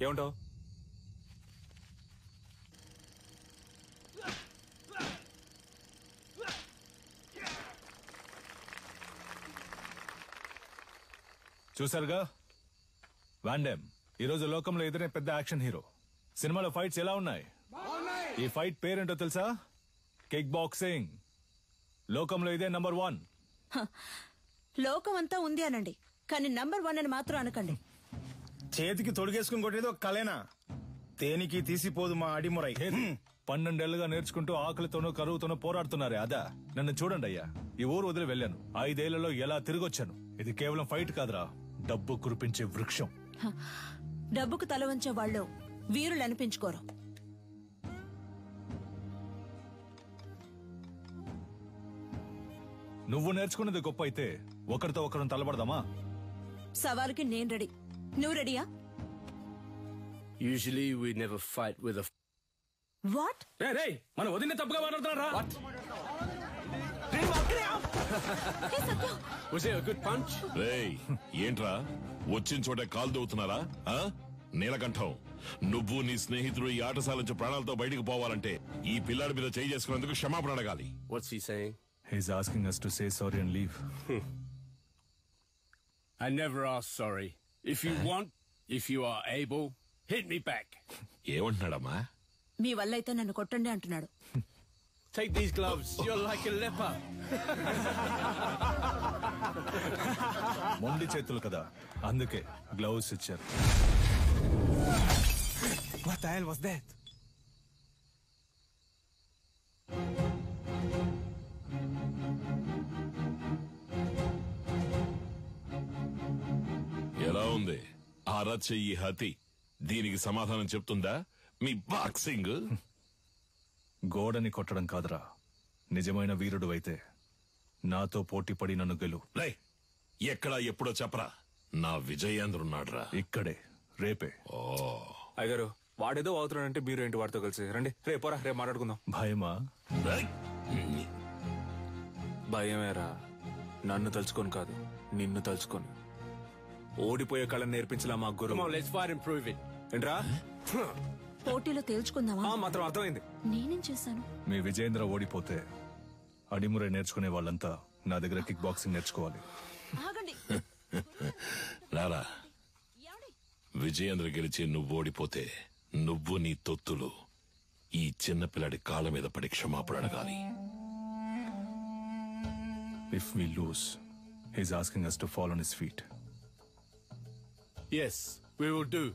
ఏమంటావు? చూసారుగా, వాండెమ్ ఈరోజు లోకంలో ఎదురే పెద్ద యాక్షన్ హీరో. సినిమాలో ఫైట్స్ ఎలా ఉన్నాయి? ఈ ఫైట్ పేరేంటో తెలుసా? Kick boxing. లోకంలో ఇదే నంబర్ 1. లోకం అంతా ఉంది అనండి, కానీ నంబర్ 1 అని మాత్రం అనకండి. చేతికి తొడిగేసుకుని కొట్టేది ఒక కలేనా? తేనికి తీసిపోదు మా అడిమురై. 12 ఏళ్లుగా నేర్చుకుంటూ ఆకలితోనూ కరువుతోనూ పోరాడుతున్నారే అదా? నన్ను చూడండి అయ్యా, ఈ ఊరు వదిలి వెళ్ళాను. 5 ఏళ్లలో ఎలా తిరిగొచ్చాను. ఇది కేవలం ఫైట్ కాదురా, డబ్బు కురిపించే వృక్షం. డబ్బుకు తల వంచే వాళ్ళు వీరులు అనిపించుకోరు. నువ్వు నేర్చుకున్నది గొప్ప అయితే ఒకరితో ఒకరిని తలబడదామా? సవాలుకి నేను రెడీ. నువ్వు రెడీయా? Usually we never fight with a... what? మన వదిన తప్పుగా మాట్లాడుతున్నారా? Was it a good punch? రేయ్, ఏంట్రా వచ్చిన చోట కాలు దవ్వుతున్నారా? నీలకంఠం, నువ్వు నీ స్నేహితుడు ఈ ఆటశాల నుంచి ప్రాణాలతో బయటకు పోవాలంటే ఈ పిల్లాడి మీద చేయి చేసుకునేందుకు క్షమాపణ అడగాలి. What's he saying? He's asking us to say sorry and leave. I never ask sorry. If you want, if you are able, hit me back. ఏమంటున్నాడమ్మా? మీ వల్ల అయితే నన్ను కొట్టండి అంటున్నాడు. Take these gloves. You're like a leper. మొండి చేతులు కదా, అందుకే gloves ఇచ్చారు. What the hell was that? ఎలా ఉంది చెయ్యి హతి? దీనికి సమాధానం చెప్తుందా మీ బాక్సింగ్? గోడని కొట్టడం కాదురా, నిజమైన వీరుడు అయితే నాతో పోటీ పడి నన్ను గెలు. రే, ఎక్కడా ఎప్పుడో చెప్పరా, నా విజయేంద్రున్నాడ్రా ఇక్కడే, రేపే. అయ్యారు వాడేదో అవుతున్నాడంటే మీరు ఏంటి వాడితో కలిసి రండి. రేపోరా, రేపు మాట్లాడుకుందాం. భయమా? భయమేరా, నన్ను తలుచుకొని కాదు, నిన్ను తలుచుకొని. ఓడిపోయే కళను నేర్పించలా మా గురు. Come on, let's fight and prove it. ఏంట్రా? పోటీలో తేల్చుకుందామా? మాత్రం అర్థమైంది. నేనేం చేశాను? మీ విజయేంద్ర ఓడిపోతే అడిమురే నేర్చుకునే వాళ్ళంతా నా దగ్గర కిక్ బాక్సింగ్ నేర్చుకోవాలి. ఆగండి. రారా, విజయేంద్ర గెలిచి నువ్వు ఓడిపోతే నువ్వు నీ తొత్తులు ఈ చిన్నపిల్లాడి కాళ్ళ మీద పడి క్షమాపణ అడగాలి. If we lose, he's asking us to fall on his feet. Yes, we will do.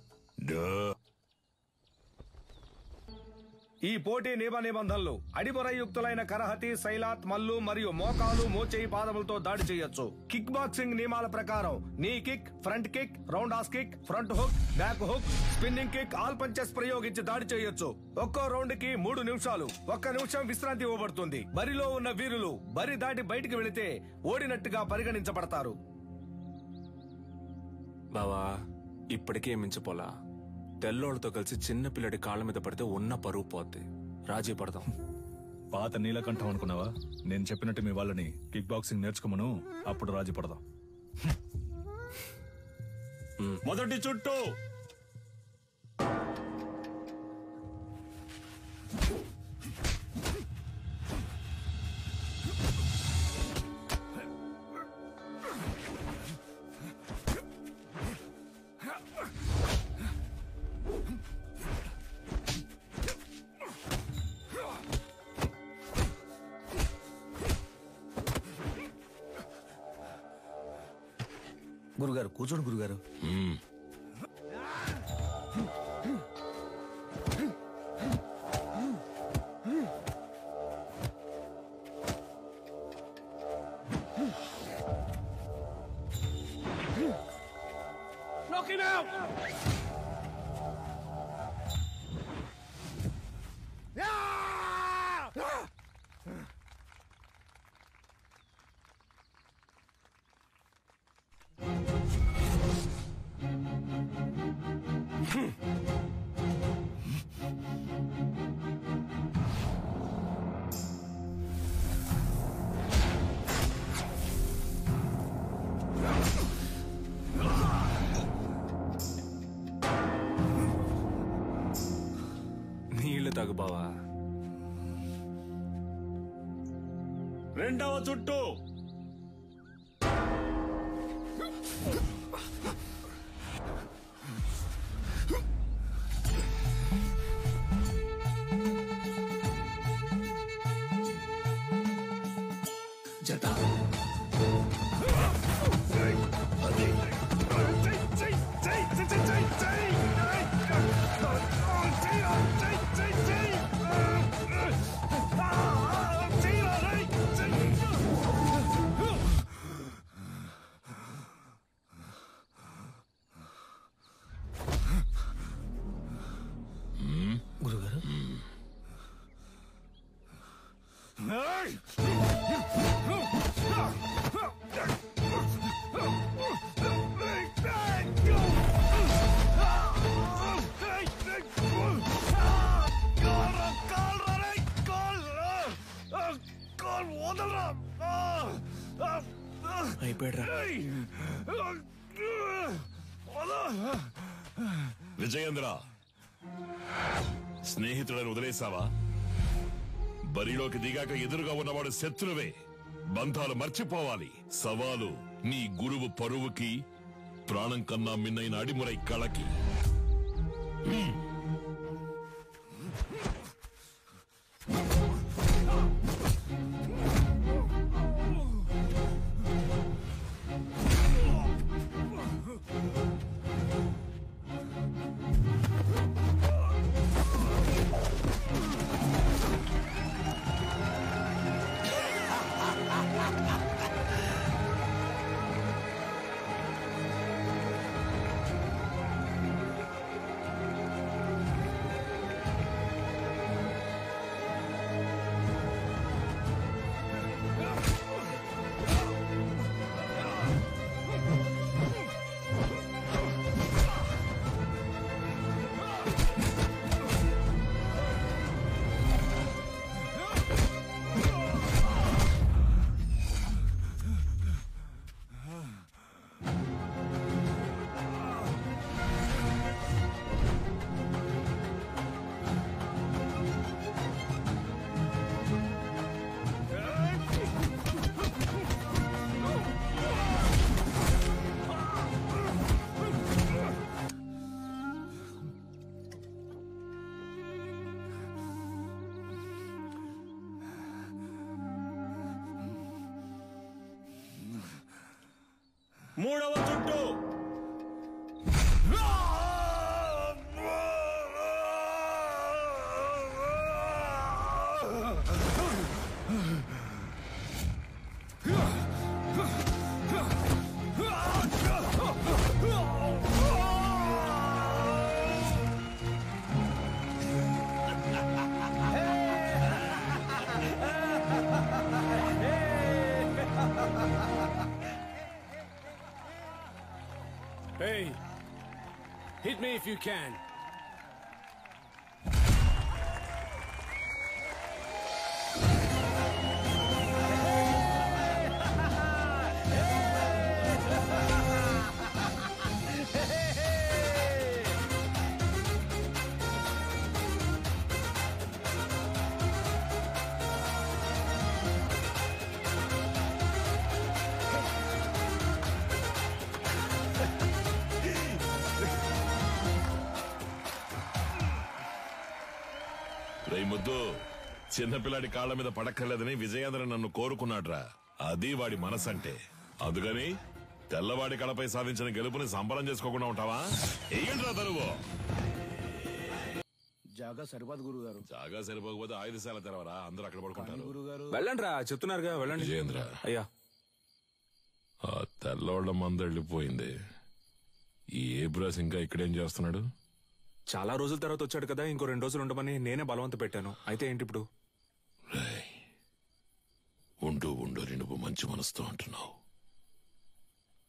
ఈ పోటీ నియమ నిబంధనలు: అడిమురయుక్తులైన కరహతి, శైలాత్, మల్లు మరియు మోకాలు, మోచేయి, పాదములతో దాడి చేయొచ్చు. కిక్ బాక్సింగ్ నియమాల ప్రకారం నీ kick, front kick, round has kick, front hook, back hook, spinning kick, all punches ప్రయోగించి దాడి చేయొచ్చు. ఒక్కో రౌండ్ కి 3 నిమిషాలు. 1 నిమిషం విశ్రాంతి ఇవ్వబడుతుంది. బరిలో ఉన్న వీరులు బరి దాటి బయటికి వెళితే ఓడినట్టుగా పరిగణించబడతారు. బావా, ఇప్పటికే మించిపోలా. తెల్లోళ్ళతో కలిసి చిన్న పిల్లడి కాళ్ళ మీద పడితే ఉన్న పరువు పోద్ది. రాజీ పడదాం. పాత నీలకంఠం అనుకున్నావా? నేను చెప్పినట్టు మీ వాళ్ళని కిక్ బాక్సింగ్ నేర్చుకోమను, అప్పుడు రాజీ పడదాం. మొదటి చుట్టూ గురుగారు కూర్చోండి గురుగారు. Knock him out! నీళ్లు తాగు బావా. రెండవ చుట్టూ. అయిపోయాడ్రా. విజయేంద్ర, స్నేహితులను వదిలేసావా? బరిలోకి దిగాక ఎదురుగా ఉన్నవాడు శత్రువే. బంధాలు మర్చిపోవాలి. సవాలు నీ గురువు పరువుకి, ప్రాణం కన్నా మిన్నైన అడిమురై కళకి. మూడవ చుట్టూ. Hey, hit me if you can. ముద్దు, చిన్నపిల్లాడి కాళ్ల మీద పడక్కర్లేదని విజయేంద్ర నన్ను కోరుకున్నాడ్రా. అది వాడి మనసంటే. అందుకని తెల్లవాడి కళపై సాధించిన గెలుపుని సంబరం చేసుకోకుండా ఉంటావా? ఏంట్రా తరువు? జాగా సరిపోదు గురుగారు. జాగా సరిపోకపోతే ఆయుధశాల తెరవరా, అందరూ అక్కడ పడుకుంటారు. వెళ్ళండి రా, చెప్తున్నారుగా వెళ్ళండి. విజయేంద్ర, అయ్యా ఆ తెల్లోళ్ల మంద వెళ్ళిపోయింది. ఈ ఏబ్రాస్ ఇంకా ఇక్కడేం చేస్తున్నాడు? చాలా రోజుల తర్వాత వచ్చాడు కదా, ఇంకో 2 రోజులు ఉండమని నేనే బలవంత పెట్టాను. అయితే ఏంటి ఇప్పుడు? ఉండు ఉండు, నువ్వు మంచి మనసుతో అంటున్నావు.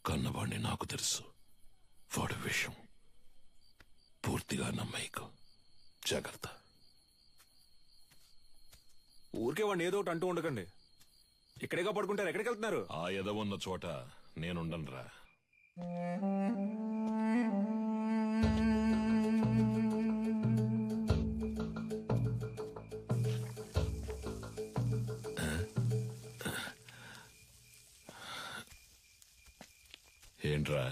కన్నవాణ్ణి నాకు తెలుసు. వాడి విషయం పూర్తిగా నమ్మేకు. జాగ్రత్త. ఊరికే వాడిని ఏదో ఒకటి అంటూ ఉండకండి. ఇక్కడేగా పడుకుంటారు, ఎక్కడికి వెళ్తున్నారు? ఆ ఎదవున్న చోట నేనుండనురా. ఏంట్రా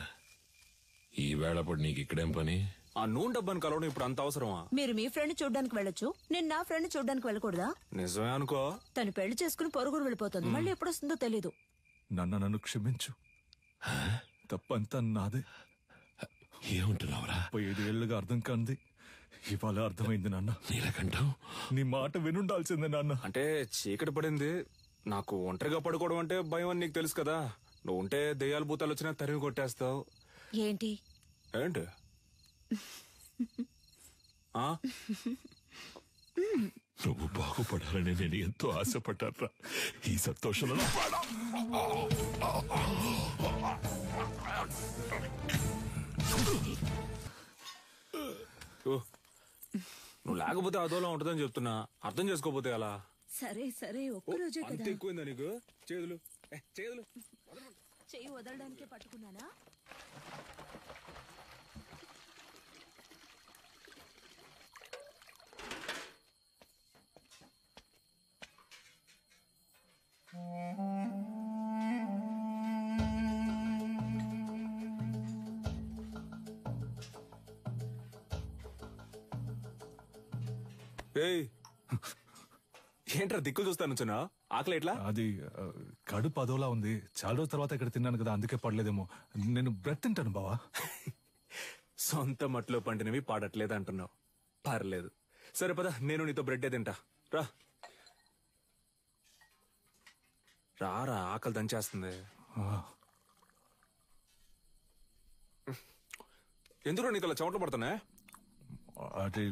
ఈ వేళప్పుడు నీకు ఇక్కడేం పని? ఆ నూనె డబ్బాని కలవడం ఇప్పుడు అంత అవసరమా? మీరు మీ ఫ్రెండ్ చూడ్డానికి వెళ్ళొచ్చు, నేను నా ఫ్రెండ్ చూడ్డానికి వెళ్ళకూడదా? నిజమే అనుకో. తను పెళ్లి చేసుకుని పొరుగురు వెళ్ళిపోతుంది, మళ్ళీ ఎప్పుడు వస్తుందో తెలీదు. నన్ను క్షమించు, తప్పంతా నాదే. ఏమంటున్నావురా? 5 ఏళ్లుగా అర్థం కాంది ఇవాళ అర్థమైంది నాన్న. నీలకంఠం, నీ మాట వినుండాల్సిందే నాన్న. అంటే చీకటి పడింది, నాకు ఒంటరిగా పడుకోవడం అంటే భయం అని నీకు తెలుసు కదా. నువ్వు ఉంటే దెయ్యాలు భూతాలు వచ్చినా తరిమి కొట్టేస్తావు. ఏంటి ఏంటి? ఆ? నువ్వు బాగుపడాలని నేను ఎంతో ఆశపడ్డారా. ఈ సంతోషంలో ఓ, నువ్వు లేకపోతే అదోలా ఉంటుందని చెప్తున్నా, అర్థం చేసుకోపోతే అలా. సరే సరే, ఒక్కరోజే అంత కదా. ఎక్కువైందా నీకు? చేతులు చేతులు చెయ్యి వదలడానికే పట్టుకున్నానా? ఏయ్, ఏంట్రా దిక్కులు చూస్తాను చిన్న? ఆకలి ఎట్లా? అది కడుపు అదోలా ఉంది. చాలా రోజుల తర్వాత ఇక్కడ తిన్నాను కదా, అందుకే పడలేదేమో. నేను బ్రెడ్ తింటాను బావా. సొంత మట్లో పండినవి పాడట్లేదు అంటున్నావు. పర్లేదు, సరే పద, నేను నీతో బ్రెడ్డే తింటా. రా రారా, ఆకలి దంచేస్తుంది. ఎందుకు నీకు అలా చెమటలు పడుతున్నా? అది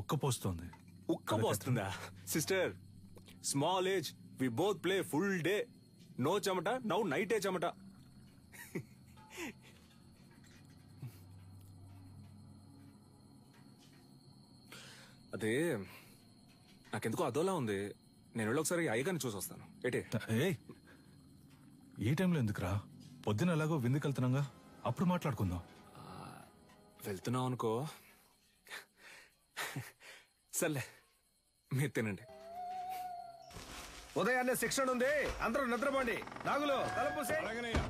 ఉక్కపోస్తోంది. ఉక్క పోస్తుందా? Sister, small age, we both play full day. No చెమట, నౌ నైటే చెమట. అదే నాకెందుకో అదోలా ఉంది. నేను వెళ్ళి ఒకసారి అయ్యగారిని చూసి వస్తాను. ఏటే? ఏయ్, ఈ టైంలో ఎందుకురా? పొద్దున ఎలాగో విందుకు వెళ్తున్నాగా, అప్పుడు మాట్లాడుకుందాం. వెళ్తున్నావు అనుకో. సర్లే, మీరు తినండి. ఉదయాన్నే శిక్షణ ఉంది, అందరూ నిద్రపోండి. నాగులు తలుపు మూసేయ్.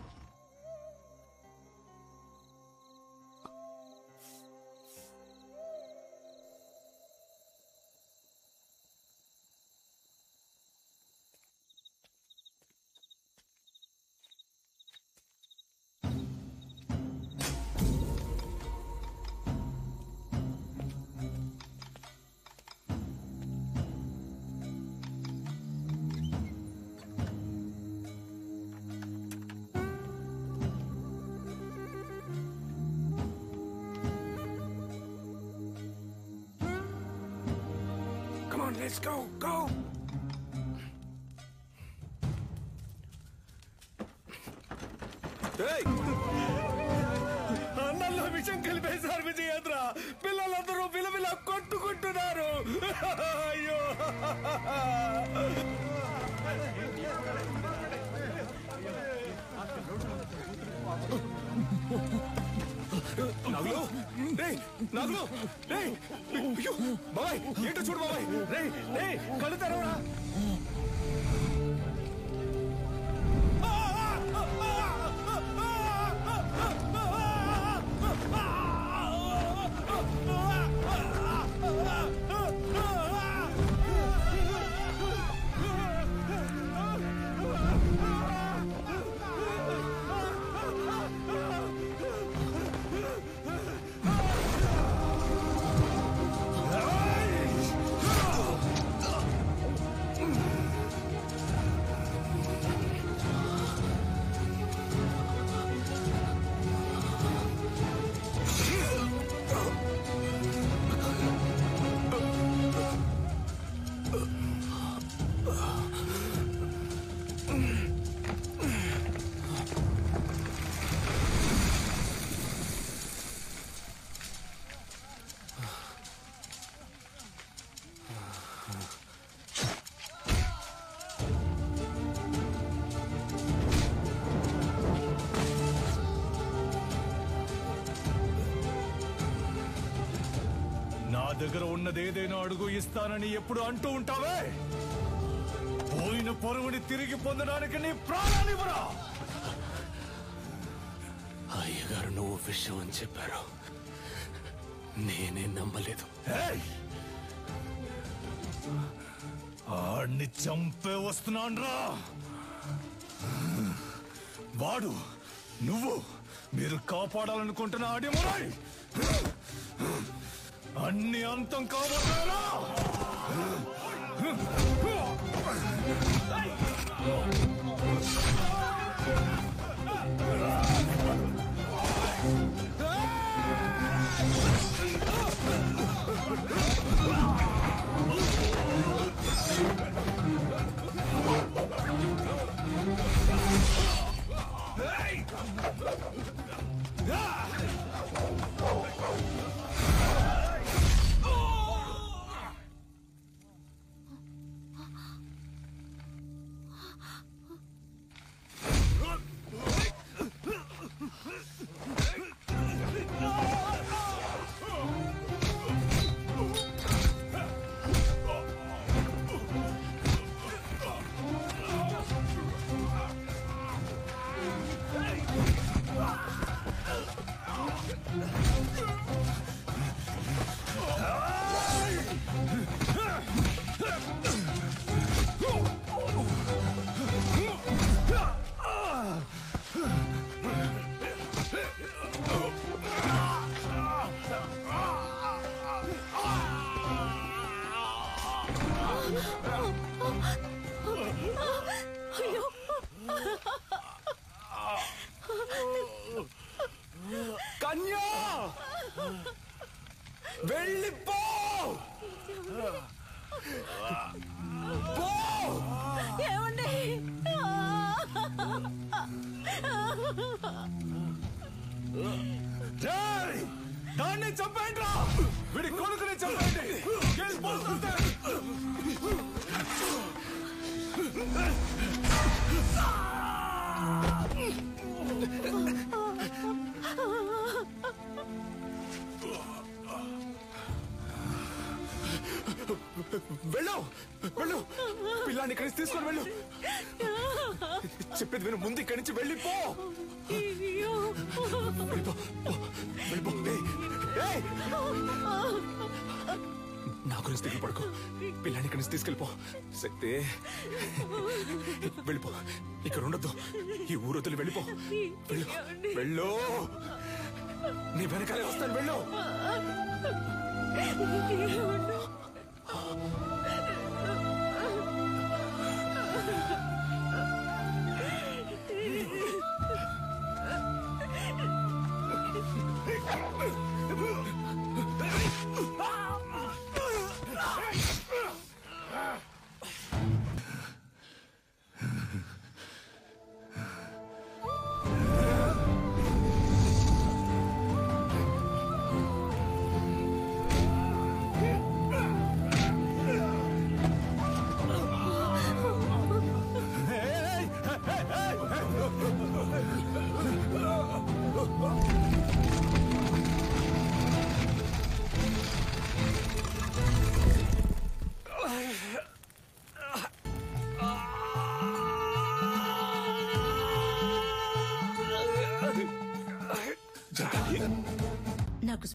Let's go, go! Hey! అన్నంలో విషం కలిపేశారు విజయేంద్ర. పిల్లలందరూ విలవిల కొట్టుకుంటున్నారు. అయ్యో, నగులు, రేయ్, నగులు, రేయ్, అయ్యో, బాబాయ్, ఏంటో చూడు బాబాయ్. రేయ్ రేయ్, కళ్ళు తెరవరా. దగ్గర ఉన్నదేదైనా అడుగు ఇస్తానని ఎప్పుడు అంటూ ఉంటావే, పోయిన పొరుగుని తిరిగి పొందడానికి నీ ప్రాణాన్ని ఇవ్వరా. అయ్యగారు నువ్వు విషయం అని చెప్పారు. నేనే నమ్మలేదు. ఆడిని చంపే వస్తున్నాన్రా. వాడు నువ్వు మీరు కాపాడాలనుకుంటున్న ఆడేమోరాయ్ అన్ని అంతం కాబోతారా? కన్యా వెళ్ళిపో. ఏమండి? దాన్ని చంపేయండి రా. వీడి కొడుకుని చంపేయండి. వెళ్ళు వెళ్ళు, పిల్లాన్ని ఇక్కడి నుంచి తీసుకొని వెళ్ళు. చెప్పేది విను, ముందు ఇక్కడి నుంచి వెళ్ళిపో. వెళ్ళిపో, వెళ్ళిపో. ఏయ్! నా గురించి దిగులు పడుకో. పిల్లాన్ని ఇక్కడి నుంచి తీసుకెళ్ళిపో. శక్తి, వెళ్ళిపో. ఇక్కడ ఉండొద్దు. ఈ ఊరొద్దులు వెళ్ళిపో. వెళ్ళు వెళ్ళు, నీ వెనకాలే వస్తాను. వెళ్ళు.